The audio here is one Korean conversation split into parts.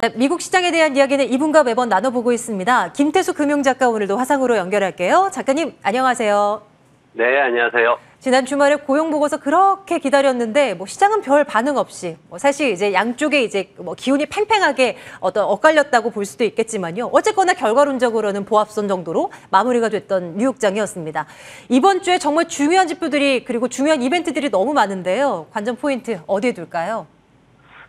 미국 시장에 대한 이야기는 이분과 매번 나눠보고 있습니다. 김태수 금융작가 오늘도 화상으로 연결할게요. 작가님, 안녕하세요. 네, 안녕하세요. 지난 주말에 고용보고서 그렇게 기다렸는데 시장은 별 반응 없이 사실 이제 양쪽에 이제 기운이 팽팽하게 엇갈렸다고 볼 수도 있겠지만요. 어쨌거나 결과론적으로는 보합선 정도로 마무리가 됐던 뉴욕장이었습니다. 이번 주에 정말 중요한 지표들이 그리고 중요한 이벤트들이 너무 많은데요. 관전 포인트 어디에 둘까요?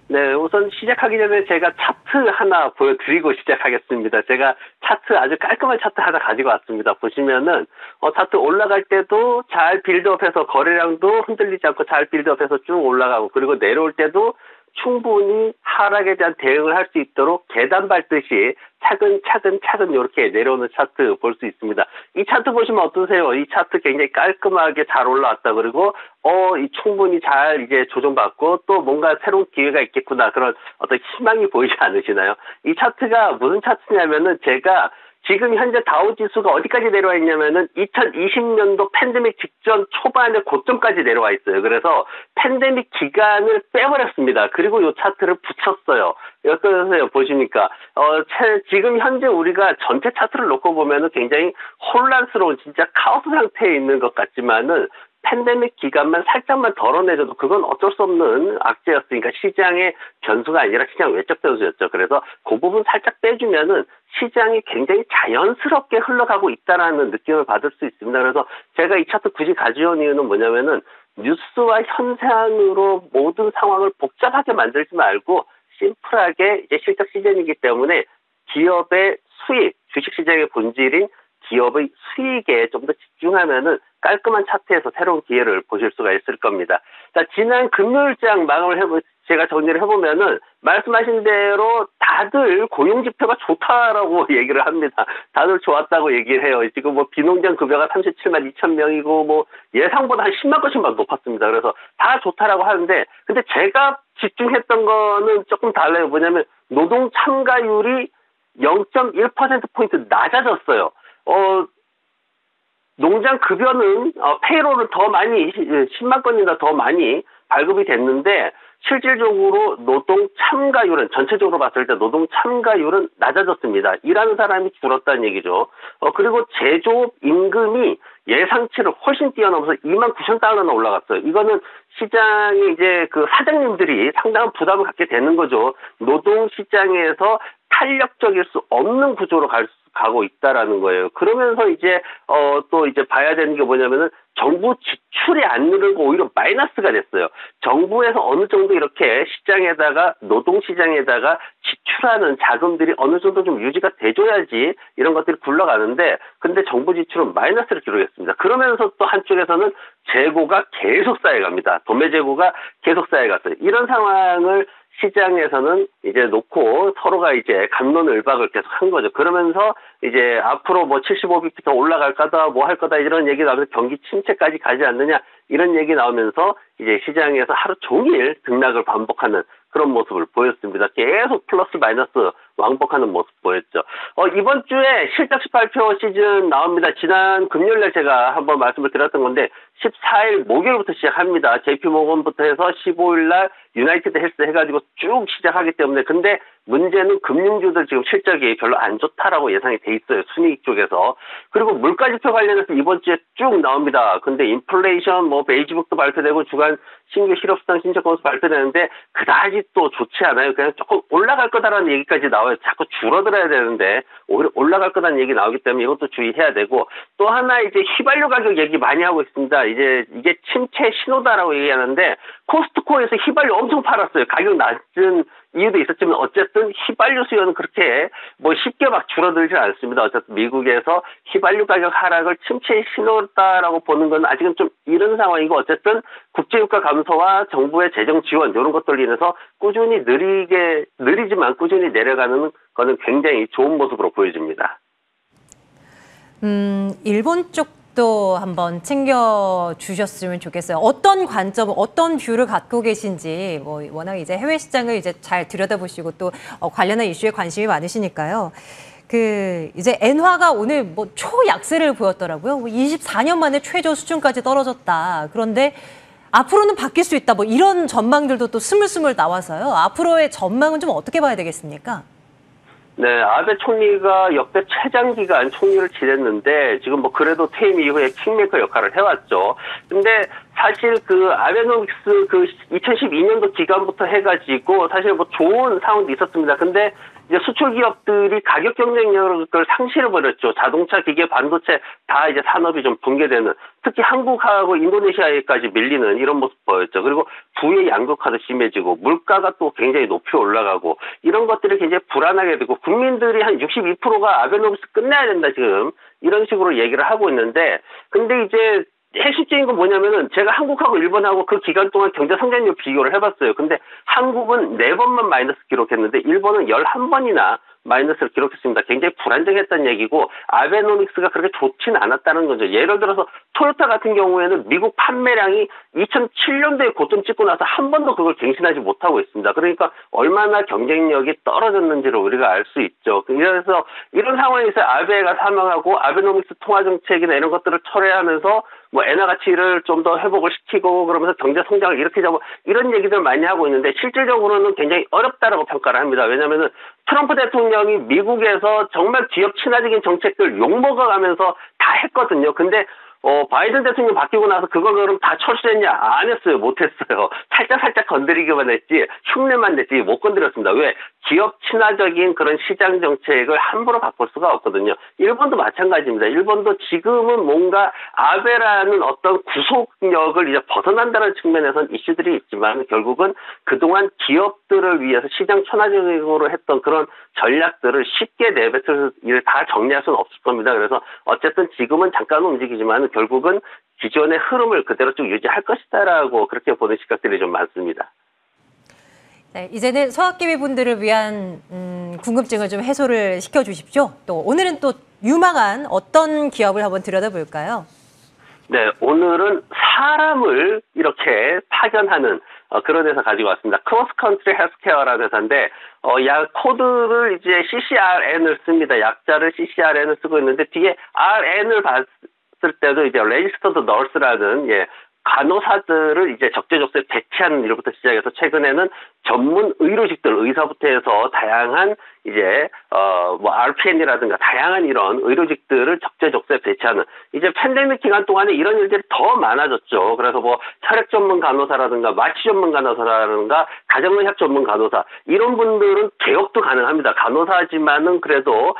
네, 우선 시작하기 전에 제가 차트 하나 보여드리고 시작하겠습니다. 제가 차트 아주 깔끔한 차트 하나 가지고 왔습니다. 보시면은 차트 올라갈 때도 잘 빌드업해서 거래량도 흔들리지 않고 잘 빌드업해서 쭉 올라가고, 그리고 내려올 때도 충분히 하락에 대한 대응을 할 수 있도록 계단 밟듯이 차근차근 이렇게 내려오는 차트 볼 수 있습니다. 이 차트 보시면 어떠세요? 이 차트 굉장히 깔끔하게 잘 올라왔다. 그리고 충분히 잘 이제 조정받고 또 뭔가 새로운 기회가 있겠구나, 그런 어떤 희망이 보이지 않으시나요? 이 차트가 무슨 차트냐면은 제가 지금 현재 다우 지수가 어디까지 내려와 있냐면은 2020년도 팬데믹 직전 초반의 고점까지 내려와 있어요. 그래서 팬데믹 기간을 빼버렸습니다. 그리고 이 차트를 붙였어요. 어떠세요? 보시니까 지금 현재 우리가 전체 차트를 놓고 보면은 굉장히 혼란스러운 진짜 카오스 상태에 있는 것 같지만은 팬데믹 기간만 살짝만 덜어내줘도 그건 어쩔 수 없는 악재였으니까 시장의 변수가 아니라 시장 외적 변수였죠. 그래서 그 부분 살짝 빼주면은 시장이 굉장히 자연스럽게 흘러가고 있다라는 느낌을 받을 수 있습니다. 그래서 제가 이 차트 굳이 가져온 이유는 뭐냐면은 뉴스와 현상으로 모든 상황을 복잡하게 만들지 말고 심플하게 이제 실적 시즌이기 때문에 기업의 수익, 주식시장의 본질인 기업의 수익에 좀 더 집중하면은 깔끔한 차트에서 새로운 기회를 보실 수가 있을 겁니다. 자, 지난 금요일장 제가 정리를 해보면은 말씀하신 대로 다들 고용지표가 좋다라고 얘기를 합니다. 다들 좋았다고 얘기를 해요. 지금 비농장 급여가 37만 2천 명이고 예상보다 한 10만 건씩 높았습니다. 그래서 다 좋다라고 하는데, 근데 제가 집중했던 거는 조금 달라요. 뭐냐면 노동 참가율이 0.1%포인트 낮아졌어요. 농장 급여는 페이로를 더 많이 10만 건이나 더 많이 발급이 됐는데 실질적으로 노동 참가율은 전체적으로 봤을 때 노동 참가율은 낮아졌습니다. 일하는 사람이 줄었다는 얘기죠. 그리고 제조업 임금이 예상치를 훨씬 뛰어넘어서 2만 9천 달러나 올라갔어요. 이거는 시장에 이제 그 사장님들이 상당한 부담을 갖게 되는 거죠. 노동 시장에서 탄력적일 수 없는 구조로 가고 있다라는 거예요. 그러면서 이제 또 이제 봐야 되는 게 뭐냐면은 정부 지출이 안 늘고 오히려 마이너스가 됐어요. 정부에서 어느 정도 이렇게 시장에다가 노동 시장에다가 지출하는 자금들이 어느 정도 좀 유지가 돼줘야지 이런 것들이 굴러가는데, 근데 정부 지출은 마이너스를 기록했습니다. 그러면서 또 한쪽에서는 재고가 계속 쌓여갑니다. 도매 재고가 계속 쌓여갔어요. 이런 상황을 시장에서는 이제 놓고 서로가 이제 갑론을박을 계속 한 거죠. 그러면서 이제 앞으로 75bp 더 올라갈 거다, 할 거다 이런 얘기 나오면서 경기 침체까지 가지 않느냐 이런 얘기 나오면서 이제 시장에서 하루 종일 등락을 반복하는 그런 모습을 보였습니다. 계속 플러스 마이너스 왕복하는 모습 보였죠. 이번 주에 실적시 발표 시즌 나옵니다. 지난 금요일날 제가 한번 말씀을 드렸던 건데 14일 목요일부터 시작합니다. JP모건부터 해서 15일날 유나이티드 헬스 해가지고 쭉 시작하기 때문에, 근데 문제는 금융주들 지금 실적이 별로 안 좋다라고 예상이 돼 있어요. 순이익 쪽에서. 그리고 물가지표 관련해서 이번 주에 쭉 나옵니다. 근데 인플레이션, 베이지북도 발표되고 주간 신규 실업수당 신청 건수 발표되는데 그다지 또 좋지 않아요. 그냥 조금 올라갈 거다라는 얘기까지 나와요. 자꾸 줄어들어야 되는데 오히려 올라갈 거다는 얘기 나오기 때문에 이것도 주의해야 되고, 또 하나 이제 휘발유 가격 얘기 많이 하고 있습니다. 이제 이게 침체 신호다라고 얘기하는데 코스트코에서 휘발유 엄청 팔았어요. 가격 낮은 이유도 있었지만 어쨌든 휘발유 수요는 그렇게 쉽게 막 줄어들지 않습니다. 어쨌든 미국에서 휘발유 가격 하락을 침체의 신호다라고 보는 건 아직은 좀 이른 상황이고, 어쨌든 국제유가 감소와 정부의 재정 지원 이런 것들로 인해서 꾸준히 느리지만 꾸준히 내려가는 거는 굉장히 좋은 모습으로 보여집니다. 일본 쪽도 한번 챙겨주셨으면 좋겠어요. 어떤 관점, 어떤 뷰를 갖고 계신지, 워낙 이제 해외 시장을 이제 잘 들여다보시고 또 관련한 이슈에 관심이 많으시니까요. 이제 엔화가 오늘 초약세를 보였더라고요. 24년 만에 최저 수준까지 떨어졌다. 그런데 앞으로는 바뀔 수 있다. 뭐 이런 전망들도 또 스물스물 나와서요. 앞으로의 전망은 좀 어떻게 봐야 되겠습니까? 네, 아베 총리가 역대 최장 기간 총리를 지냈는데 지금 뭐 그래도 퇴임 이후에 킹메이커 역할을 해왔죠. 근데 사실 그 아베노믹스 그 2012년도 기간부터 해가지고 사실 뭐 좋은 상황도 있었습니다. 근데 이제 수출 기업들이 가격 경쟁력을 상실해버렸죠. 자동차, 기계, 반도체 다 이제 산업이 좀 붕괴되는, 특히 한국하고 인도네시아에까지 밀리는 이런 모습 보였죠. 그리고 부의 양극화도 심해지고 물가가 또 굉장히 높이 올라가고 이런 것들이 굉장히 불안하게 되고 국민들이 한 62%가 아베노믹스 끝내야 된다 지금 이런 식으로 얘기를 하고 있는데, 근데 이제 핵심적인 건 뭐냐면은 제가 한국하고 일본하고 그 기간 동안 경제 성장률 비교를 해봤어요. 근데 한국은 4번만 마이너스 기록했는데 일본은 11번이나 마이너스를 기록했습니다. 굉장히 불안정했다는 얘기고 아베노믹스가 그렇게 좋지는 않았다는 거죠. 예를 들어서 토요타 같은 경우에는 미국 판매량이 2007년도에 고점 찍고 나서 한 번도 그걸 갱신하지 못하고 있습니다. 그러니까 얼마나 경쟁력이 떨어졌는지를 우리가 알 수 있죠. 그래서 이런 상황에서 아베가 사망하고 아베노믹스 통화정책이나 이런 것들을 철회하면서 뭐 엔화 가치를 좀 더 회복을 시키고 그러면서 경제 성장을 일으키자고 이런 얘기들 많이 하고 있는데 실질적으로는 굉장히 어렵다라고 평가를 합니다. 왜냐하면은 트럼프 대통령이 미국에서 정말 기업 친화적인 정책들 욕먹어가면서 다 했거든요. 근데 바이든 대통령 바뀌고 나서 그걸 그럼 다 철수했냐? 안 했어요. 못 했어요. 살짝 건드리기만 했지, 흉내만 냈지, 못 건드렸습니다. 왜? 기업 친화적인 그런 시장 정책을 함부로 바꿀 수가 없거든요. 일본도 마찬가지입니다. 일본도 지금은 뭔가 아베라는 어떤 구속력을 이제 벗어난다는 측면에서는 이슈들이 있지만 결국은 그동안 기업들을 위해서 시장 친화적으로 했던 그런 전략들을 쉽게 내뱉을 일을 다 정리할 수는 없을 겁니다. 그래서 어쨌든 지금은 잠깐 움직이지만 결국은 기존의 흐름을 그대로 쭉 유지할 것이다라고 그렇게 보는 시각들이 좀 많습니다. 네, 이제는 소학기비 분들을 위한 궁금증을 좀 해소를 시켜주십시오. 또 오늘은 또 유망한 어떤 기업을 한번 들여다볼까요? 네, 오늘은 사람을 이렇게 파견하는 그런 회사 가지고 왔습니다. 크로스컨트리 헬스케어라는 회사인데 약 코드를 이제 CCRN을 씁니다. 약자를 CCRN을 쓰고 있는데 뒤에 RN을 봤을 때도 이제 레지스터드 너스라는 간호사들을 이제 적재적소에 배치하는 일부터 시작해서 최근에는 전문 의료직들, 의사부터 해서 다양한 이제 뭐 RPN이라든가 다양한 이런 의료직들을 적재적소에 배치하는, 이제 팬데믹 기간 동안에 이런 일들이 더 많아졌죠. 그래서 뭐 혈액 전문 간호사라든가 마취 전문 간호사라든가 가정의학 전문 간호사 이런 분들은 개업도 가능합니다. 간호사지만은 그래도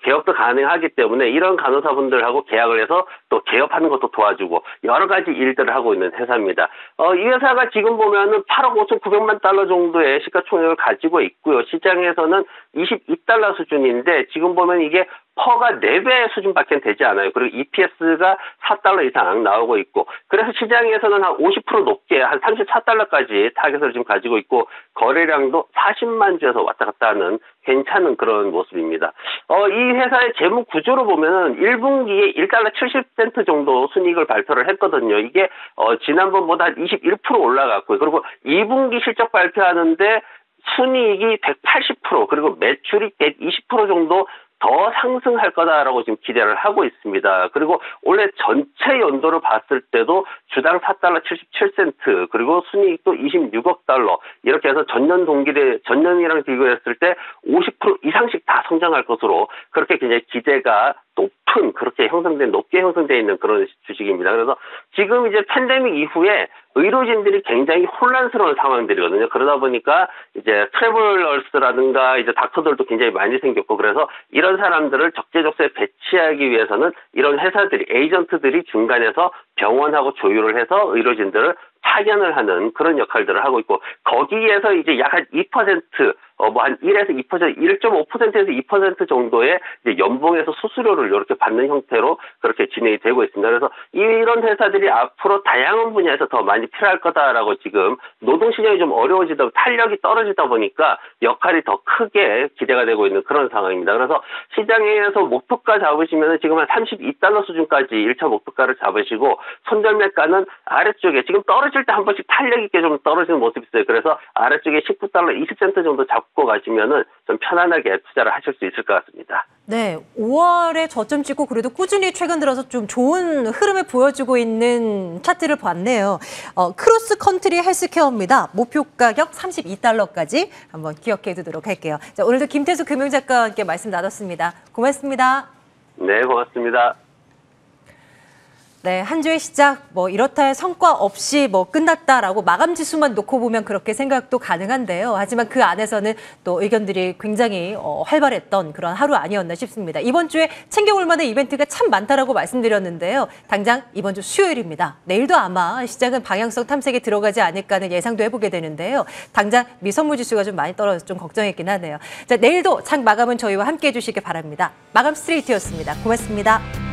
개업도 가능하기 때문에 이런 간호사분들하고 계약을 해서 또 개업하는 것도 도와주고 여러 가지 일들을 하고 있는 회사입니다. 이 회사가 지금 보면은 8억 5,900만 달러 정도의 시가총액을 가지고 있고요. 시장에서는 22달러 수준인데 지금 보면 이게 퍼가 4배 수준밖에 되지 않아요. 그리고 EPS가 4달러 이상 나오고 있고, 그래서 시장에서는 한 50% 높게 한 34달러까지 타겟을 지금 가지고 있고 거래량도 40만 주에서 왔다 갔다 하는 괜찮은 그런 모습입니다. 이 회사의 재무 구조로 보면은 1분기에 1달러 70센트 정도 순이익을 발표를 했거든요. 이게 지난번보다 한 21% 올라갔고요. 그리고 2분기 실적 발표하는데 순이익이 180%, 그리고 매출이 120% 정도 더 상승할 거다라고 지금 기대를 하고 있습니다. 그리고 올해 전체 연도를 봤을 때도 주당 4달러 77센트, 그리고 순이익도 26억 달러, 이렇게 해서 전년이랑 비교했을 때 50% 이상씩 다 성장할 것으로 그렇게 굉장히 기대가 높게 형성되어 있는 그런 주식입니다. 그래서 지금 이제 팬데믹 이후에 의료진들이 굉장히 혼란스러운 상황들이거든요. 그러다 보니까 이제 트래블러스라든가 이제 닥터들도 굉장히 많이 생겼고, 그래서 이런 사람들을 적재적소에 배치하기 위해서는 이런 회사들이, 에이전트들이 중간에서 병원하고 조율을 해서 의료진들을 파견을 하는 그런 역할들을 하고 있고, 거기에서 이제 약 한 2%, 한 1에서 2%, 1.5%에서 2% 정도의 이제 연봉에서 수수료를 이렇게 받는 형태로 그렇게 진행이 되고 있습니다. 그래서 이런 회사들이 앞으로 다양한 분야에서 더 많이 필요할 거다라고, 지금 노동시장이 좀 어려워지다, 탄력이 떨어지다 보니까 역할이 더 크게 기대가 되고 있는 그런 상황입니다. 그래서 시장에서 목표가 잡으시면 지금 한 32달러 수준까지 1차 목표가를 잡으시고, 손절매가는 아래쪽에 지금 떨어질 때 한 번씩 탄력 있게 좀 떨어지는 모습이 있어요. 그래서 아래쪽에 19달러 20센트 정도 잡고 잡고 가시면은 좀 편안하게 투자를 하실 수 있을 것 같습니다. 네, 5월에 저점 찍고 그래도 꾸준히 최근 들어서 좀 좋은 흐름을 보여주고 있는 차트를 봤네요. 크로스 컨트리 헬스케어입니다. 목표 가격 32달러까지 한번 기억해 두도록 할게요. 자, 오늘도 김태수 금융작가와 함께 말씀 나눴습니다. 고맙습니다. 네, 고맙습니다. 네, 한 주의 시작 뭐 이렇다 할 성과 없이 뭐 끝났다라고 마감 지수만 놓고 보면 그렇게 생각도 가능한데요. 하지만 그 안에서는 또 의견들이 굉장히 활발했던 그런 하루 아니었나 싶습니다. 이번 주에 챙겨올 만한 이벤트가 참 많다라고 말씀드렸는데요. 당장 이번 주 수요일입니다. 내일도 아마 시장은 방향성 탐색에 들어가지 않을까 하는 예상도 해보게 되는데요. 당장 미선물 지수가 좀 많이 떨어져서 좀 걱정했긴 하네요. 자, 내일도 장 마감은 저희와 함께 해주시기 바랍니다. 마감 스트레이트였습니다. 고맙습니다.